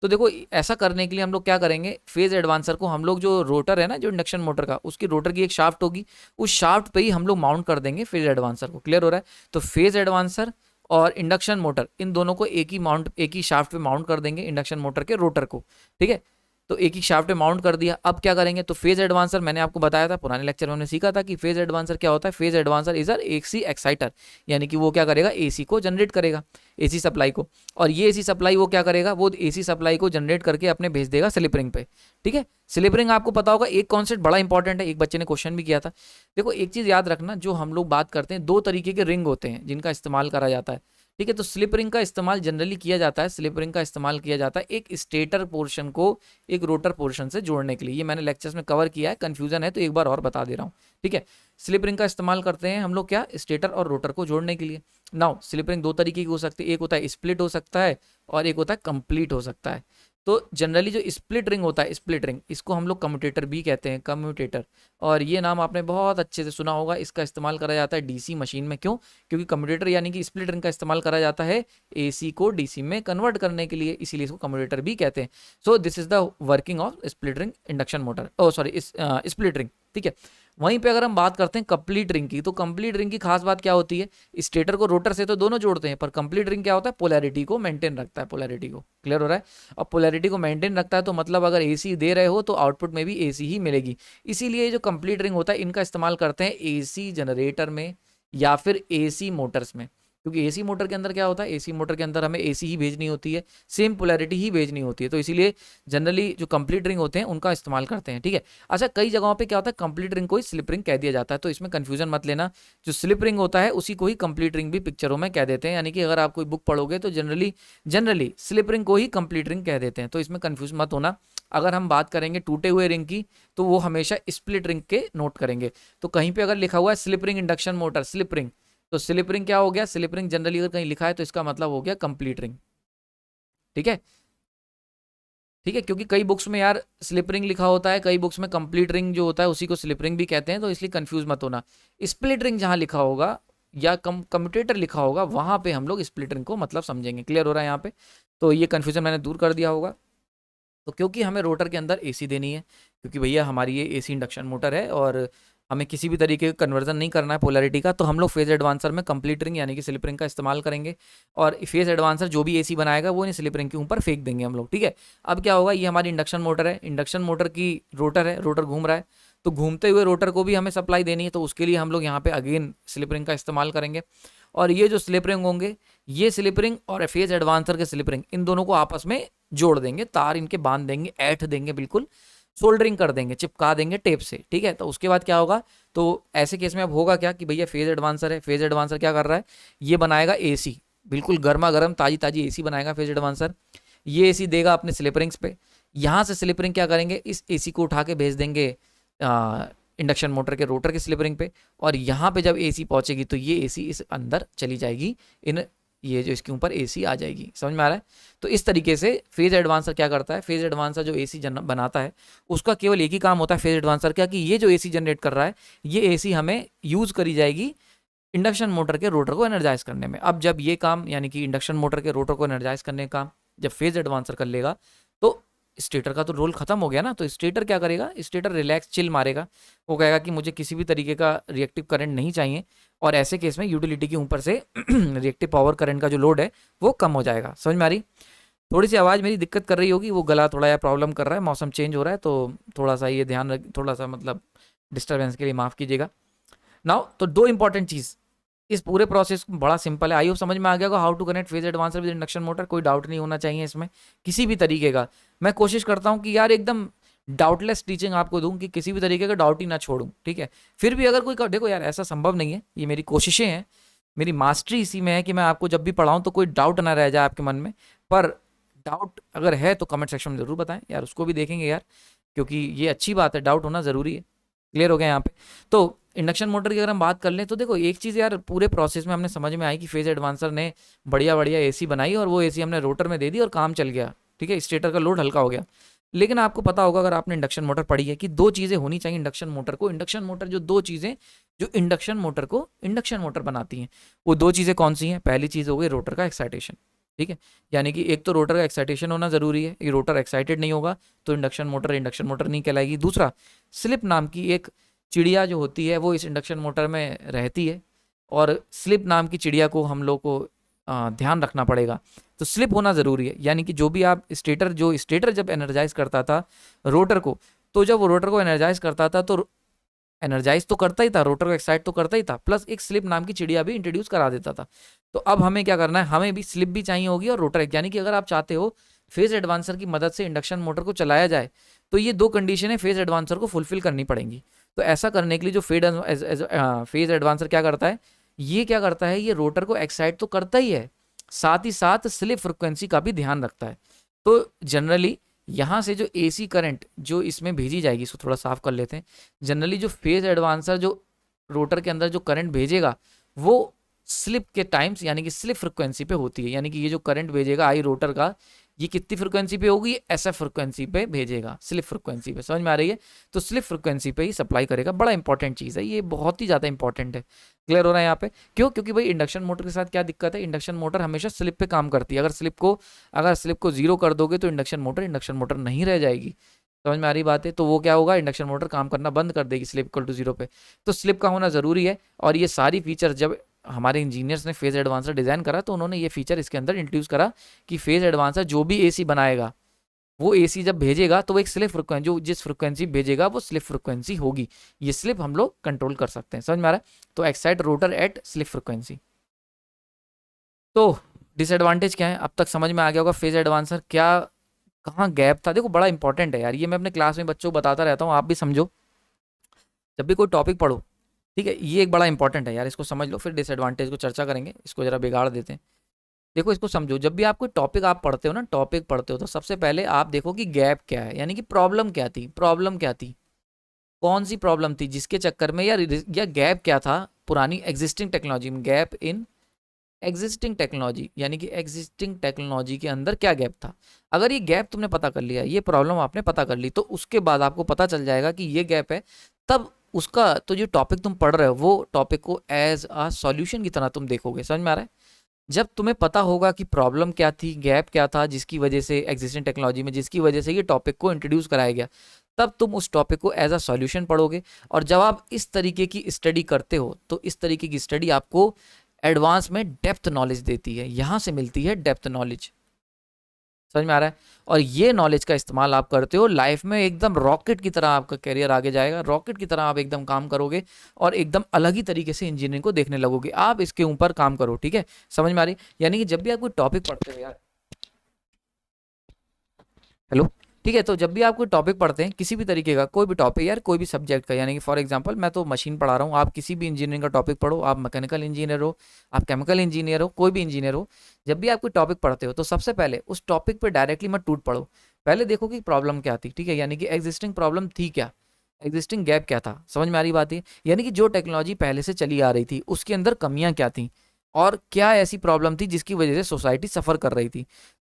S1: तो देखो ऐसा करने के लिए हम लोग क्या करेंगे, फेज एडवांसर को हम लोग जो रोटर है ना जो इंडक्शन मोटर का, उसकी रोटर की एक शाफ्ट होगी, उस शाफ्ट पे ही हम लोग माउंट कर देंगे फेज एडवांसर को। क्लियर हो रहा है? तो फेज एडवांसर और इंडक्शन मोटर इन दोनों को एक ही शाफ्ट पे माउंट कर देंगे इंडक्शन मोटर के रोटर को। ठीक है, तो एक ही शाफ्ट पे माउंट कर दिया। अब क्या करेंगे, तो फेज एडवांसर मैंने आपको बताया था पुराने लेक्चर में, हमने सीखा था कि फेज एडवांसर क्या होता है। Phase advancer is AC exciter, यानी कि वो क्या करेगा, एसी को जनरेट करेगा, एसी सप्लाई को। और ये एसी सप्लाई वो क्या करेगा, वो एसी सप्लाई को जनरेट करके अपने भेज देगा स्लिप रिंग पे। ठीक है, स्लिप रिंग आपको पता होगा, एक कॉन्सेप्ट बड़ा इंपॉर्टेंट है, एक बच्चे ने क्वेश्चन भी किया था। देखो एक चीज याद रखना, जो हम लोग बात करते हैं, दो तरीके के रिंग होते हैं जिनका इस्तेमाल करा जाता है। ठीक है, तो स्लिप रिंग का इस्तेमाल जनरली किया जाता है, स्लिप रिंग का इस्तेमाल किया जाता है एक स्टेटर पोर्शन को एक रोटर पोर्शन से जोड़ने के लिए। ये मैंने लेक्चर्स में कवर किया है, कंफ्यूजन है तो एक बार और बता दे रहा हूँ। ठीक है, स्लिप रिंग का इस्तेमाल करते हैं हम लोग क्या, स्टेटर और रोटर को जोड़ने के लिए। नाउ स्लिप रिंग दो तरीके की हो सकती है, एक होता है स्प्लिट हो सकता है, और एक होता है कंप्लीट हो सकता है। तो जनरली जो स्प्लिट रिंग होता है, स्प्लिट रिंग, इसको हम लोग कम्यूटेटर भी कहते हैं, कम्यूटेटर। और ये नाम आपने बहुत अच्छे से सुना होगा, इसका इस्तेमाल करा जाता है डीसी मशीन में। क्यों? क्योंकि कम्यूटेटर यानी कि स्प्लिट रिंग का इस्तेमाल करा जाता है एसी को डीसी में कन्वर्ट करने के लिए, इसीलिए इसको कम्यूटेटर भी कहते हैं। So this is the working of split ring induction motor, oh sorry split ring. ठीक है, वहीं पे अगर हम बात करते हैं कंप्लीट रिंग की, तो कंप्लीट रिंग की खास बात क्या होती है, स्टेटर को रोटर से तो दोनों जोड़ते हैं, पर कंप्लीट रिंग क्या होता है, पोलैरिटी को मेंटेन रखता है, पोलैरिटी को। क्लियर हो रहा है? और पोलैरिटी को मेंटेन रखता है तो मतलब अगर एसी दे रहे हो तो आउटपुट में भी एसी ही मिलेगी। इसीलिए जो कंप्लीट रिंग होता है इनका इस्तेमाल करते हैं एसी जनरेटर में या फिर एसी मोटर्स में। क्योंकि एसी मोटर के अंदर क्या होता है, एसी मोटर के अंदर हमें एसी ही भेजनी होती है, सेम पोलैरिटी ही भेजनी होती है, तो इसीलिए जनरली जो कंप्लीट रिंग होते हैं उनका इस्तेमाल करते हैं। ठीक है, अच्छा कई जगहों पे क्या होता है, कंप्लीट रिंग को ही स्लिप रिंग कह दिया जाता है, तो इसमें कंफ्यूजन मत लेना। जो स्लिप रिंग होता है उसी को ही कंप्लीट रिंग भी पिक्चरों में कह देते हैं, यानी कि अगर आप कोई बुक पढ़ोगे तो जनरली स्लिप रिंग को ही कंप्लीट रिंग कह देते हैं, तो इसमें कंफ्यूज मत होना। अगर हम बात करेंगे टूटे हुए रिंग की, तो वो हमेशा स्प्लिट रिंग के नोट करेंगे। तो कहीं पे अगर लिखा हुआ है slip ring induction motor slip ring, तो स्लिप रिंग क्या हो गया, स्लिप रिंग जनरली अगर कहीं लिखा है तो इसका मतलब हो गया कंप्लीट रिंग। ठीक है, ठीक है, क्योंकि कई बुक्स में यार स्लिप रिंग लिखा होता है, कई बुक्स में कंप्लीट रिंग जो होता है उसी को स्लिप रिंग भी कहते हैं, तो इसलिए कंफ्यूज मत होना। स्प्लिट रिंग जहां लिखा होगा या कम्यूटेटर लिखा होगा वहां पे हम लोग स्प्लिट रिंग को मतलब समझेंगे। क्लियर हो रहा है यहाँ पे? तो ये कंफ्यूजन मैंने दूर कर दिया होगा। तो क्योंकि हमें रोटर के अंदर एसी देनी है, क्योंकि भैया हमारी ये एसी इंडक्शन मोटर है और हमें किसी भी तरीके का कन्वर्जन नहीं करना है पोलैरिटी का, तो हम लोग फेज एडवांसर में कंप्लीट रिंग यानी कि स्लिप रिंग का इस्तेमाल करेंगे, और फेज एडवांसर जो भी एसी बनाएगा वो इन स्लिप रिंग के ऊपर फेंक देंगे हम लोग। ठीक है, अब क्या होगा, ये हमारी इंडक्शन मोटर है, इंडक्शन मोटर की रोटर है, रोटर घूम रहा है, तो घूमते हुए रोटर को भी हमें सप्लाई देनी है, तो उसके लिए हम लोग यहाँ पे अगेन स्लिप रिंग का इस्तेमाल करेंगे। और ये जो स्लिप रिंग होंगे, ये स्लिप रिंग और फेज एडवांसर के स्लिप रिंग, इन दोनों को आपस में जोड़ देंगे, तार इनके बांध देंगे, ऐठ देंगे, बिल्कुल सोल्डरिंग कर देंगे, चिपका देंगे टेप से। ठीक है, तो उसके बाद क्या होगा, तो ऐसे केस में अब होगा क्या कि भैया फेज एडवांसर है, फेज एडवांसर क्या कर रहा है, ये बनाएगा एसी, बिल्कुल गर्मा गर्म ताजी ताजी एसी बनाएगा फेज एडवांसर। ये एसी देगा अपने स्लिप रिंग्स पे, यहाँ से स्लिप रिंग क्या करेंगे, इस एसी को उठा के भेज देंगे इंडक्शन मोटर के रोटर के स्लिप रिंग पे, और यहाँ पे जब एसी पहुंचेगी तो ये एसी इस अंदर चली जाएगी, इन ये जो इसके ऊपर एसी आ जाएगी। समझ में आ रहा है? तो इस तरीके से फेज एडवांसर क्या करता है, फेज एडवांसर जो एसी बनाता है उसका केवल एक ही काम होता है फेज एडवांसर क्या, कि ये जो एसी जनरेट कर रहा है ये एसी हमें यूज करी जाएगी इंडक्शन मोटर के रोटर को एनर्जाइज करने में। अब जब ये काम यानी कि इंडक्शन मोटर के रोटर को एनर्जाइज करने का काम जब फेज एडवांसर कर लेगा तो स्टेटर का तो रोल खत्म हो गया ना। तो स्टेटर क्या करेगा, स्टेटर रिलैक्स चिल मारेगा, वो कहेगा कि मुझे किसी भी तरीके का रिएक्टिव करंट नहीं चाहिए, और ऐसे केस में यूटिलिटी के ऊपर से रिएक्टिव पावर करंट का जो लोड है वो कम हो जाएगा। समझ में आ रही? थोड़ी सी आवाज़ मेरी दिक्कत कर रही होगी, वो गला थोड़ा या प्रॉब्लम कर रहा है, मौसम चेंज हो रहा है, तो थोड़ा सा ये ध्यान रख, थोड़ा सा मतलब डिस्टर्बेंस के लिए माफ़ कीजिएगा। नाउ तो दो इंपॉर्टेंट चीज़ इस पूरे प्रोसेस बड़ा सिंपल है। आई होप समझ में आ गया how to connect phase advancer with induction motor. कोई डाउट नहीं होना चाहिए इसमें किसी भी तरीके का। मैं कोशिश करता हूँ कि यार एकदम डाउटलेस टीचिंग आपको दूं कि किसी भी तरीके का डाउट ही ना छोड़ूं, ठीक है। फिर भी अगर कोई देखो यार ऐसा संभव नहीं है, ये मेरी कोशिशें हैं, मेरी मास्टरी इसी में है कि मैं आपको जब भी पढ़ाऊं तो कोई डाउट ना रह जाए आपके मन में। पर डाउट अगर है तो कमेंट सेक्शन में ज़रूर बताएं यार, उसको भी देखेंगे यार, क्योंकि ये अच्छी बात है, डाउट होना ज़रूरी है। क्लियर हो गया यहाँ पे? तो इंडक्शन मोटर की अगर हम बात कर लें तो देखो एक चीज़ यार पूरे प्रोसेस में हमने समझ में आई कि फेज एडवांसर ने बढ़िया बढ़िया एसी बनाई और वो एसी हमने रोटर में दे दी और काम चल गया, ठीक है, स्टेटर का लोड हल्का हो गया। लेकिन आपको पता होगा अगर आपने इंडक्शन मोटर पढ़ी है कि दो चीज़ें होनी चाहिए इंडक्शन मोटर को। इंडक्शन मोटर जो दो चीज़ें जो इंडक्शन मोटर को इंडक्शन मोटर बनाती हैं, वो दो चीज़ें कौन सी हैं? पहली चीज़ हो गई रोटर का एक्साइटेशन, ठीक है, यानी कि एक तो रोटर का एक्साइटेशन होना ज़रूरी है, ये रोटर एक्साइटेड नहीं होगा तो इंडक्शन मोटर नहीं कहलाएगी। दूसरा, स्लिप नाम की एक चिड़िया जो होती है वो इस इंडक्शन मोटर में रहती है, और स्लिप नाम की चिड़िया को हम लोग को ध्यान रखना पड़ेगा। तो स्लिप होना ज़रूरी है, यानी कि जो भी आप स्टेटर जब एनर्जाइज करता था रोटर को, तो जब वो रोटर को एनर्जाइज करता था तो एनर्जाइज तो करता ही था, रोटर को एक्साइट तो करता ही था, प्लस एक स्लिप नाम की चिड़िया भी इंट्रोड्यूस करा देता था। तो अब हमें क्या करना है, हमें भी स्लिप भी चाहिए होगी और रोटर, यानी कि अगर आप चाहते हो फेज एडवांसर की मदद से इंडक्शन मोटर को चलाया जाए तो ये दो कंडीशन है फेज एडवांसर को फुलफिल करनी पड़ेंगी। तो ऐसा करने के लिए जो फेज एडवांसर क्या करता है, ये रोटर को एक्साइट तो करता ही है, साथ ही साथ स्लिप फ्रिक्वेंसी का भी ध्यान रखता है। तो जनरली यहाँ से जो एसी करंट जो इसमें भेजी जाएगी, इसको थोड़ा साफ कर लेते हैं। जनरली जो फेज एडवांसर जो रोटर के अंदर जो करंट भेजेगा वो स्लिप के टाइम्स यानी कि स्लिप फ्रिक्वेंसी पे होती है, यानी कि ये जो करंट भेजेगा आई रोटर का, ये कितनी फ्रिक्वेंसी पे होगी, एसएफ फ्रिक्वेंसी पे भेजेगा, स्लिप फ्रिक्वेंसी पे। समझ में आ रही है? तो स्लिप फ्रिक्वेंसी पे ही सप्लाई करेगा। बड़ा इंपॉर्टेंट चीज़ है ये, बहुत ही ज़्यादा इंपॉर्टेंट है। क्लियर हो रहा है यहाँ पे? क्यों? क्योंकि भाई इंडक्शन मोटर के साथ क्या दिक्कत है, इंडक्शन मोटर हमेशा स्लिप पे काम करती है। अगर स्लिप को जीरो कर दोगे तो इंडक्शन मोटर नहीं रह जाएगी। समझ में आ रही बात है? तो वो क्या होगा, इंडक्शन मोटर काम करना बंद कर देगी स्लिप इक्वल टू जीरो पे। तो स्लिप का होना ज़रूरी है, और ये सारी फीचर जब हमारे इंजीनियर्स ने फेज एडवांसर डिज़ाइन करा तो उन्होंने ये फीचर इसके अंदर इंट्रोड्यूस करा कि फेज एडवांसर जो भी एसी बनाएगा वो एसी जब भेजेगा तो वो एक स्लिप फ्रिक्वेंसी, जो जिस फ्रिक्वेंसी भेजेगा वो स्लिप फ्रिक्वेंसी होगी। ये स्लिप हम लोग कंट्रोल कर सकते हैं। समझ में आ रहा है? तो excite rotor at slip frequency. तो डिसएडवांटेज क्या है अब तक समझ में आ गया होगा। फेज एडवांसर क्या, कहाँ गैप था, देखो बड़ा इंपॉर्टेंट है यार, ये मैं अपने क्लास में बच्चों को बताता रहता हूँ, आप भी समझो जब भी कोई टॉपिक पढ़ो, ठीक है, ये एक बड़ा इंपॉर्टेंट है यार, इसको समझ लो, फिर डिसएडवांटेज को चर्चा करेंगे, इसको जरा बिगाड़ देते हैं। देखो इसको समझो, जब भी आप कोई टॉपिक आप पढ़ते हो ना, टॉपिक पढ़ते हो तो सबसे पहले आप देखो कि गैप क्या है, यानी कि प्रॉब्लम क्या थी, कौन सी प्रॉब्लम थी जिसके चक्कर में या गैप क्या था पुरानी एग्जिस्टिंग टेक्नोलॉजी में, गैप इन एग्जिस्टिंग टेक्नोलॉजी, यानी कि एग्जिस्टिंग टेक्नोलॉजी के अंदर क्या गैप था। अगर ये गैप तुमने पता कर लिया, ये प्रॉब्लम आपने पता कर ली, तो उसके बाद आपको पता चल जाएगा कि ये गैप है, तब उसका तो जो टॉपिक तुम पढ़ रहे हो वो टॉपिक को एज अ सॉल्यूशन की तरह तुम देखोगे। समझ में आ रहा है? जब तुम्हें पता होगा कि प्रॉब्लम क्या थी, गैप क्या था, जिसकी वजह से एग्जिस्टिंग टेक्नोलॉजी में जिसकी वजह से ये टॉपिक को इंट्रोड्यूस कराया गया, तब तुम उस टॉपिक को एज अ सॉल्यूशन पढ़ोगे। और जब आप इस तरीके की स्टडी करते हो तो इस तरीके की स्टडी आपको एडवांस में डेप्थ नॉलेज देती है, यहाँ से मिलती है डेप्थ नॉलेज। समझ में आ रहा है? और ये नॉलेज का इस्तेमाल आप करते हो लाइफ में, एकदम रॉकेट की तरह आपका करियर आगे जाएगा, रॉकेट की तरह आप एकदम काम करोगे और एकदम अलग ही तरीके से इंजीनियरिंग को देखने लगोगे। आप इसके ऊपर काम करो, ठीक है? समझ में आ रही? यानी कि जब भी आप कोई टॉपिक पढ़ते हो यार, हेलो, ठीक है, तो जब भी आप कोई टॉपिक पढ़ते हैं किसी भी तरीके का, कोई भी टॉपिक यार, कोई भी सब्जेक्ट का, यानी कि फॉर एग्जांपल मैं तो मशीन पढ़ा रहा हूँ, आप किसी भी इंजीनियरिंग का टॉपिक पढ़ो, आप मैकेनिकल इंजीनियर हो, आप केमिकल इंजीनियर हो, कोई भी इंजीनियर हो, जब भी आप कोई टॉपिक पढ़ते हो तो सबसे पहले उस टॉपिक पे डायरेक्टली मत टूट पड़ो, पहले देखो कि प्रॉब्लम क्या थी, ठीक है, यानी कि एग्जिस्टिंग प्रॉब्लम थी क्या, एग्जिस्टिंग गैप क्या था। समझ में आ रही बात है? यानी कि जो टेक्नोलॉजी पहले से चली आ रही थी उसके अंदर कमियां क्या थी, और क्या ऐसी प्रॉब्लम थी जिसकी वजह से सोसाइटी सफ़र कर रही थी।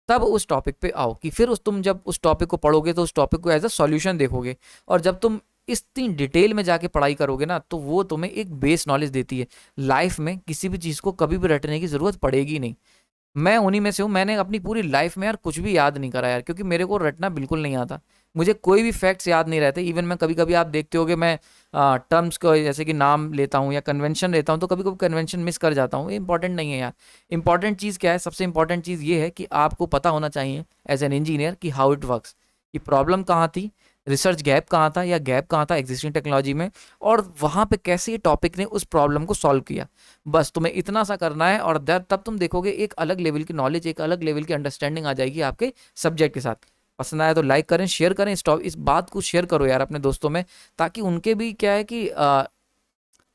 S1: तब उस टॉपिक पे आओ कि फिर तुम जब उस टॉपिक को पढ़ोगे तो उस टॉपिक को एज अ सॉल्यूशन देखोगे, और जब तुम इतनी डिटेल में जाके पढ़ाई करोगे ना तो वो तुम्हें एक बेस नॉलेज देती है। लाइफ में किसी भी चीज़ को कभी भी रटने की ज़रूरत पड़ेगी नहीं। मैं उन्हीं में से हूँ, मैंने अपनी पूरी लाइफ में यार कुछ भी याद नहीं करा यार, क्योंकि मेरे को रटना बिल्कुल नहीं आता। मुझे कोई भी फैक्ट्स याद नहीं रहते। इवन मैं कभी कभी, आप देखते होगे मैं टर्म्स को जैसे कि नाम लेता हूँ या कन्वेंशन लेता हूँ, तो कभी कभी कन्वेंशन मिस कर जाता हूँ। ये इंपॉर्टेंट नहीं है यार। इंपॉर्टेंट चीज़ क्या है? सबसे इंपॉर्टेंट चीज़ ये है कि आपको पता होना चाहिए एज एन इंजीनियर कि हाउ इट वर्क्स, कि प्रॉब्लम कहाँ थी, रिसर्च गैप कहाँ था या गैप कहाँ था एग्जिस्टिंग टेक्नोलॉजी में, और वहाँ पे कैसे ये टॉपिक ने उस प्रॉब्लम को सॉल्व किया। बस तुम्हें इतना सा करना है, और तब तुम देखोगे एक अलग लेवल की नॉलेज, एक अलग लेवल की अंडरस्टैंडिंग आ जाएगी आपके सब्जेक्ट के साथ। पसंद आया तो लाइक करें, शेयर करें, इस बात को शेयर करो यार अपने दोस्तों में, ताकि उनके भी क्या है कि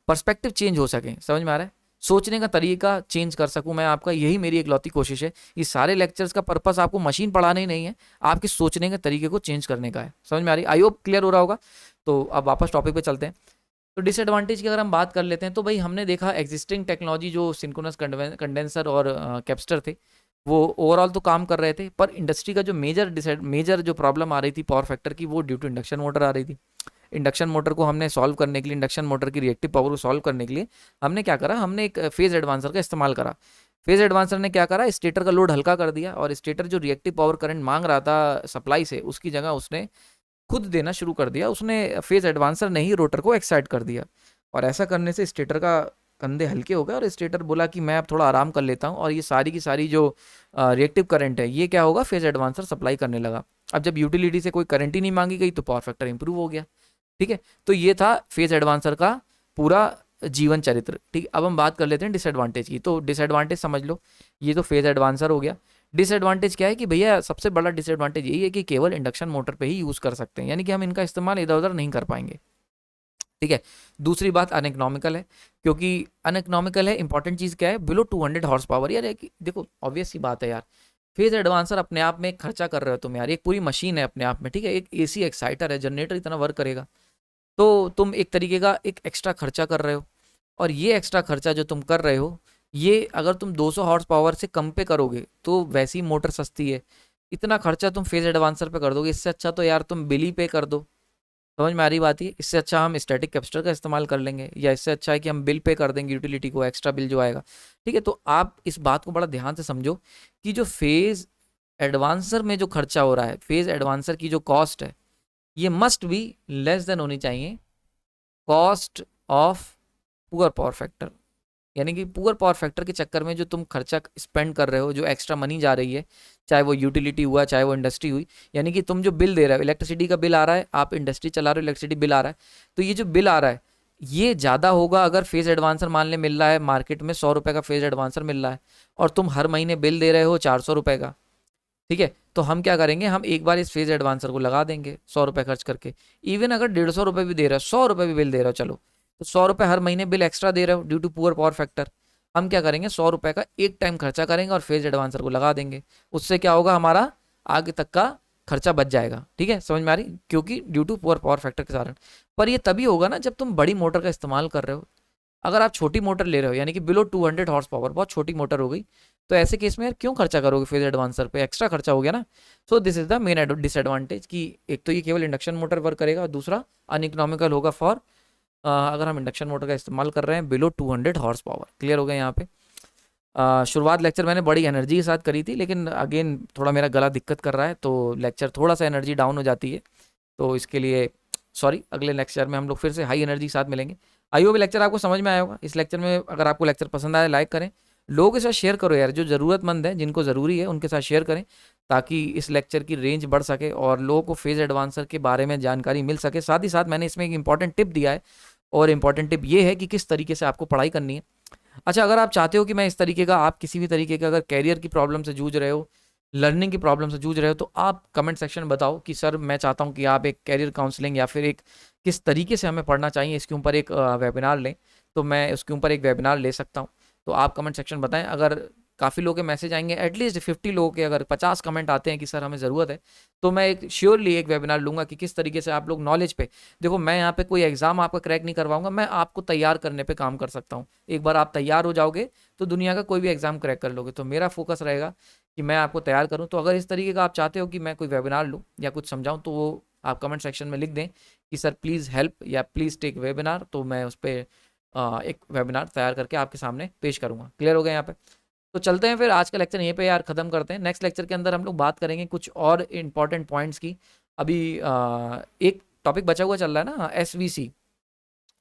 S1: पर्सपेक्टिव चेंज हो सके। समझ में आ रहा है? सोचने का तरीका चेंज कर सकूं मैं आपका, यही मेरी इकलौती कोशिश है। ये सारे लेक्चर्स का पर्पस आपको मशीन पढ़ाना ही नहीं है, आपके सोचने के तरीके को चेंज करने का है। समझ में आ रही? आई होप क्लियर हो रहा होगा। तो अब वापस टॉपिक पे चलते हैं। तो डिसएडवांटेज की अगर हम बात कर लेते हैं, तो भाई हमने देखा एग्जिस्टिंग टेक्नोलॉजी जो सिंक्रोनस कंडेंसर और कैपेसिटर थे, वो ओवरऑल तो काम कर रहे थे, पर इंडस्ट्री का जो मेजर जो प्रॉब्लम आ रही थी पावर फैक्टर की, वो ड्यू टू इंडक्शन मोटर आ रही थी। इंडक्शन मोटर को हमने सॉल्व करने के लिए, इंडक्शन मोटर की रिएक्टिव पावर को सॉल्व करने के लिए हमने क्या करा? हमने एक फेज एडवांसर का इस्तेमाल करा। फेज एडवांसर ने क्या करा? स्टेटर का लोड हल्का कर दिया, और स्टेटर जो रिएक्टिव पावर करंट मांग रहा था सप्लाई से, उसकी जगह उसने खुद देना शुरू कर दिया। उसने फेज एडवांसर ने ही रोटर को एक्साइट कर दिया, और ऐसा करने से स्टेटर का कंधे हल्के हो गए, और स्टेटर बोला कि मैं अब थोड़ा आराम कर लेता हूँ, और ये सारी की सारी जो रिएक्टिव करंट है ये क्या होगा? फेज एडवांसर सप्लाई करने लगा। अब जब यूटिलिटी से कोई करंट ही नहीं मांगी गई तो पावर फैक्टर इंप्रूव हो गया। ठीक है, तो ये था फेज एडवांसर का पूरा जीवन चरित्र। ठीक, अब हम बात कर लेते हैं डिसएडवांटेज की। तो डिसएडवांटेज समझ लो, ये तो फेज एडवांसर हो गया। डिसएडवांटेज क्या है कि भैया सबसे बड़ा डिसएडवांटेज यही है कि केवल इंडक्शन मोटर पे ही यूज़ कर सकते हैं, यानी कि हम इनका इस्तेमाल इधर उधर नहीं कर पाएंगे। ठीक है, दूसरी बात अनइकोनॉमिकल है। क्योंकि अनइकोनॉमिकल है, इंपॉर्टेंट चीज़ क्या है? Below 200 horse power. यार देखो ऑब्वियस सी बात है यार, फेज एडवांसर अपने आप में एक खर्चा कर रहे हो तुम यार, एक पूरी मशीन है अपने आप में। ठीक है, एक एसी एक्साइटर है, जनरेटर इतना वर्क करेगा, तो तुम एक तरीके का एक एक्स्ट्रा खर्चा कर रहे हो। और ये एक्स्ट्रा खर्चा जो तुम कर रहे हो, ये अगर तुम 200 हॉर्स पावर से कम पे करोगे तो वैसी मोटर सस्ती है, इतना खर्चा तुम फेज एडवांसर पे कर दोगे। इससे अच्छा तो यार तुम बिल ही पे कर दो। समझ में आ रही बात? है इससे अच्छा हम स्टैटिक कैपेसिटर का इस्तेमाल कर लेंगे, या इससे अच्छा है कि हम बिल पे कर देंगे यूटिलिटी को, एक्स्ट्रा बिल जो आएगा। ठीक है, तो आप इस बात को बड़ा ध्यान से समझो कि जो फेज एडवांसर में जो खर्चा हो रहा है, फेज एडवांसर की जो कॉस्ट है, ये मस्ट बी लेस देन होनी चाहिए cost of poor power factor. यानी कि पुअर पावर फैक्टर के चक्कर में जो तुम खर्चा स्पेंड कर रहे हो, जो एक्स्ट्रा मनी जा रही है, चाहे वो यूटिलिटी हुआ चाहे वो इंडस्ट्री हुई, यानी कि तुम जो बिल दे रहे हो, इलेक्ट्रिसिटी का बिल आ रहा है, आप इंडस्ट्री चला रहे हो, इलेक्ट्रिसिटी बिल आ रहा है, तो ये जो बिल आ रहा है ये ज़्यादा होगा अगर फेज एडवांसर मान ले मिल रहा है मार्केट में 100 रुपये का फेज एडवांसर मिल रहा है, और तुम हर महीने बिल दे रहे हो 400 रुपये का। ठीक है, तो हम क्या करेंगे? हम एक बार इस फेज एडवांसर को लगा देंगे 100 रुपये खर्च करके। इवन अगर 150 रुपये भी दे रहे हो, 100 रुपये भी बिल दे रहे हो, चलो तो 100 रुपये हर महीने बिल एक्स्ट्रा दे रहे हो due to poor power factor, हम क्या करेंगे? 100 रुपये का एक टाइम खर्चा करेंगे और फेज एडवांसर को लगा देंगे। उससे क्या होगा? हमारा आगे तक का खर्चा बच जाएगा। ठीक है, समझ में आ रही? क्योंकि due to poor power factor के कारण। पर ये तभी होगा ना जब तुम बड़ी मोटर का इस्तेमाल कर रहे हो। अगर आप छोटी मोटर ले रहे हो, यानी कि बिलो 200 हॉर्स पावर, बहुत छोटी मोटर हो गई, तो ऐसे केस में यार क्यों खर्चा करोगे फेज एडवांसर पे? एक्स्ट्रा खर्चा हो गया ना। सो this is the main disadvantage कि एक तो ये केवल इंडक्शन मोटर वर्क करेगा, और दूसरा अनइकोनॉमिकल होगा फॉर अगर हम इंडक्शन मोटर का इस्तेमाल कर रहे हैं बिलो 200 हॉर्स पावर। क्लियर हो गया यहाँ पे? शुरुआत लेक्चर मैंने बड़ी एनर्जी के साथ करी थी, लेकिन अगेन थोड़ा मेरा गला दिक्कत कर रहा है, तो लेक्चर थोड़ा सा एनर्जी डाउन हो जाती है, तो इसके लिए सॉरी। अगले लेक्चर में हम लोग फिर से हाई एनर्जी के साथ मिलेंगे। आई होप लेक्चर आपको समझ में आया होगा। इस लेक्चर में अगर आपको लेक्चर पसंद आया, लाइक करें, लोगों के साथ शेयर करो यार, जो ज़रूरतमंद है, जिनको ज़रूरी है, उनके साथ शेयर करें, ताकि इस लेक्चर की रेंज बढ़ सके और लोगों को फेज एडवांसर के बारे में जानकारी मिल सके। साथ ही साथ मैंने इसमें एक इंपॉर्टेंट टिप दिया है, और इंपॉर्टेंट टिप ये है कि किस तरीके से आपको पढ़ाई करनी है। अच्छा, अगर आप चाहते हो कि मैं इस तरीके का, आप किसी भी तरीके का अगर कैरियर की प्रॉब्लम से जूझ रहे हो, लर्निंग की प्रॉब्लम से जूझ रहे हो, तो आप कमेंट सेक्शन में बताओ कि सर मैं चाहता हूं कि आप एक कैरियर काउंसलिंग या फिर एक किस तरीके से हमें पढ़ना चाहिए, इसके ऊपर एक वेबिनार लें, तो मैं उसके ऊपर एक वेबिनार ले सकता हूं। तो आप कमेंट सेक्शन बताएं। अगर काफ़ी लोगों के मैसेज आएंगे, एटलीस्ट 50 लोगों के अगर 50 कमेंट आते हैं कि सर हमें ज़रूरत है, तो मैं एक श्योरली एक वेबिनार लूँगा कि किस तरीके से आप लोग नॉलेज पे, देखो मैं यहाँ पे कोई एग्ज़ाम आपका क्रैक नहीं करवाऊंगा, मैं आपको तैयार करने पे काम कर सकता हूँ। एक बार आप तैयार हो जाओगे तो दुनिया का कोई भी एग्ज़ाम क्रैक कर लोगे। तो मेरा फोकस रहेगा कि मैं आपको तैयार करूँ। तो अगर इस तरीके का आप चाहते हो कि मैं कोई वेबिनार लूँ या कुछ समझाऊँ, तो वो आप कमेंट सेक्शन में लिख दें कि सर प्लीज़ हेल्प या प्लीज़ टेक वेबिनार, तो मैं उस पर एक वेबिनार तैयार करके आपके सामने पेश करूँगा। क्लियर हो गया यहाँ पे? तो चलते हैं फिर, आज का लेक्चर यहीं पे यार ख़त्म करते हैं। नेक्स्ट लेक्चर के अंदर हम लोग बात करेंगे कुछ और इंपॉर्टेंट पॉइंट्स की। अभी एक टॉपिक बचा हुआ चल रहा है ना, एसवीसी,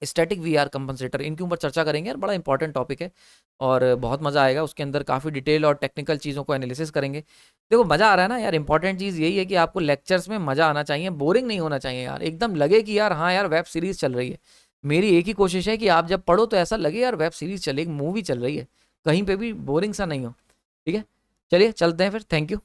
S1: स्टैटिक वीआर कंपनसेटर, इनके ऊपर चर्चा करेंगे यार, बड़ा इंपॉर्टेंट टॉपिक है और बहुत मज़ा आएगा। उसके अंदर काफ़ी डिटेल और टेक्निकल चीज़ों को एनालिसिस करेंगे। देखो मज़ा आ रहा है ना यार, इंपॉर्टेंट चीज़ यही है कि आपको लेक्चर्स में मज़ा आना चाहिए, बोरिंग नहीं होना चाहिए यार, एकदम लगे कि यार हाँ यार वेब सीरीज़ चल रही है। मेरी एक ही कोशिश है कि आप जब पढ़ो तो ऐसा लगे यार वेब सीरीज़ चले, एक मूवी चल रही है, कहीं पर भी बोरिंग सा नहीं हो। ठीक है, चलिए चलते हैं फिर, थैंक यू।